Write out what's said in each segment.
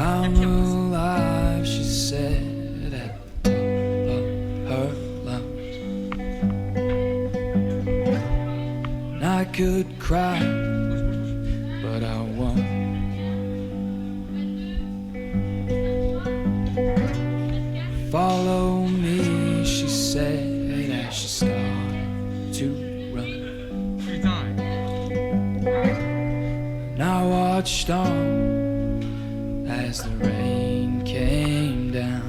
I'm alive, she said at the top of her lungs. And I could cry, but I won't. Follow me, she said as she started to run. And I watched on as the rain came down.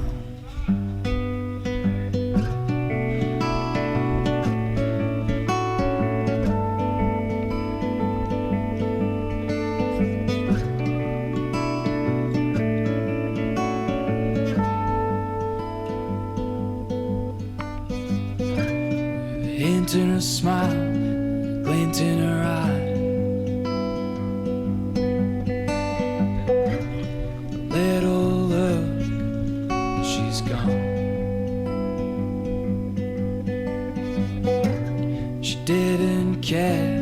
With a hint in her smile, a glint in her eye, she didn't care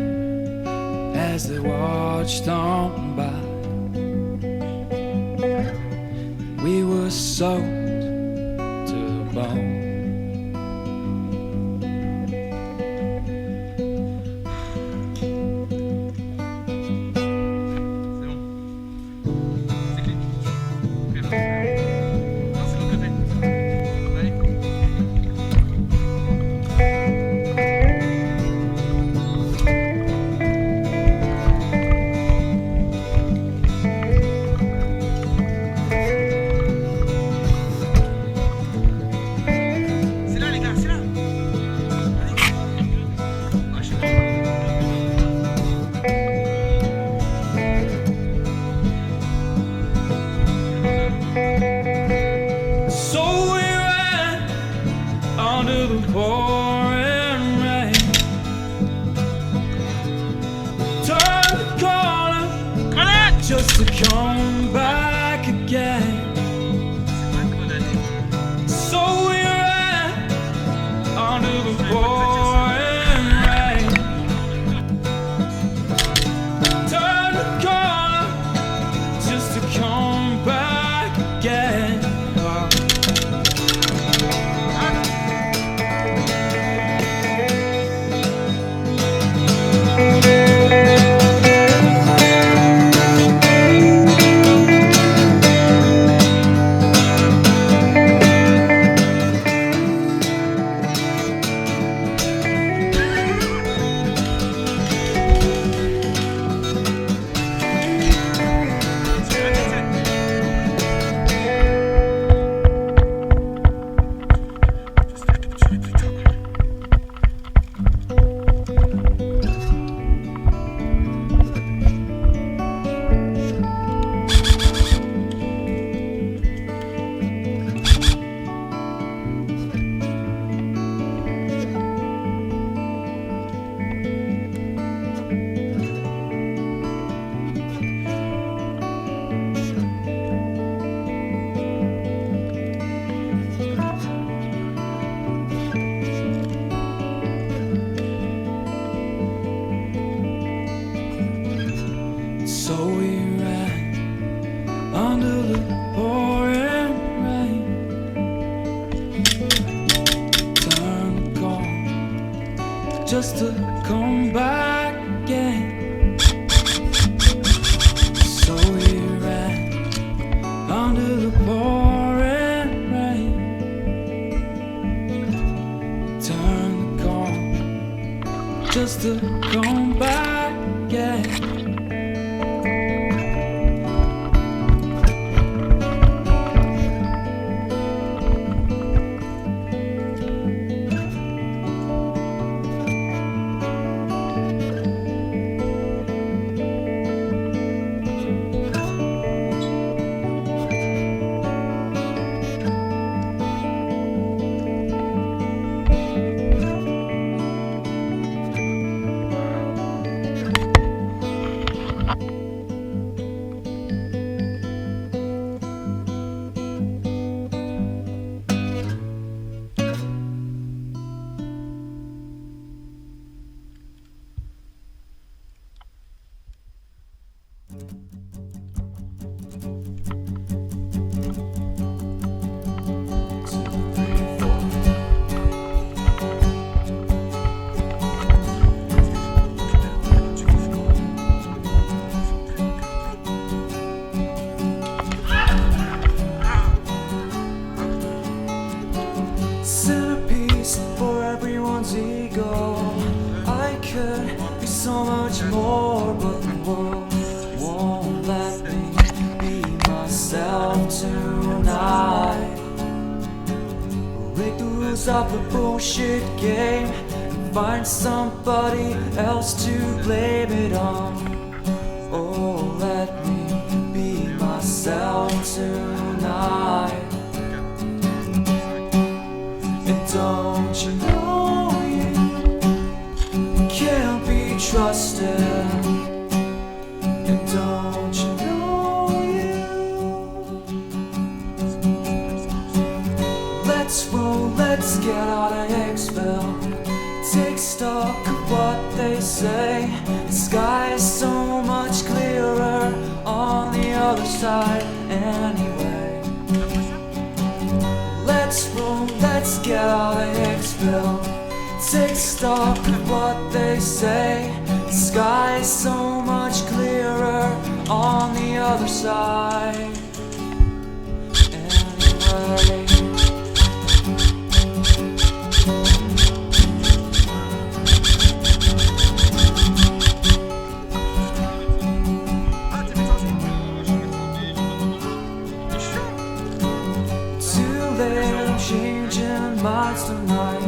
as they watched on by. We were soaked to the bone. Under the pouring rain, turn the corner just to come back again. So we ran under the pouring rain, turn the corner just to come back again. So we ran under the pouring rain. Turn the corner just to come back again. So we ran under the pouring rain. Turn the corner just to come back again. Centerpiece for everyone's ego. I could be so much more, but the world won't let me be myself tonight. Break the rules of the bullshit game and find somebody else to blame it on. Oh, let me be myself tonight. Don't you know you can't be trusted? And don't you know you? Let's roll, let's get out of Hicksville. Take stock of what they say. The sky is so much clearer on the other side anyway. Let's roll, let's get out of Hicksville. Take stock of what they say. The sky is so much clearer on the other side anyway. Changing minds tonight.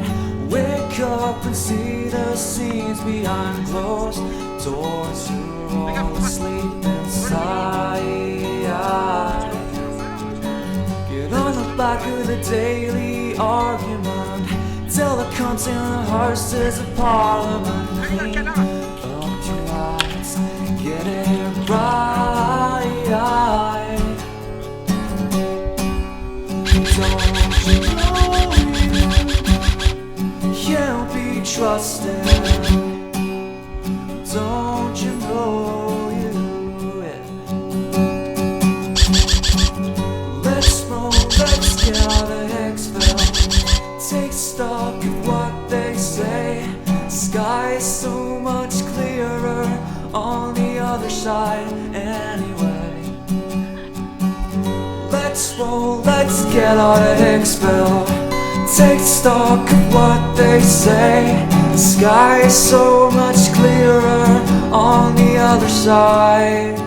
Wake up and see the scenes behind closed doors. You're all asleep inside. Get on the back of the daily argument. Tell the cunts in the horses of parliament. Clean up your eyes, get it right. Don't you know you can't be trusted? Don't you know you? Let's roll, let's get out of Hicksville. Take stock of what they say. Sky is so much clearer on the other side anyway. Let's roll, let's get out of Hicksville. Take stock of what they say. The sky is so much clearer on the other side.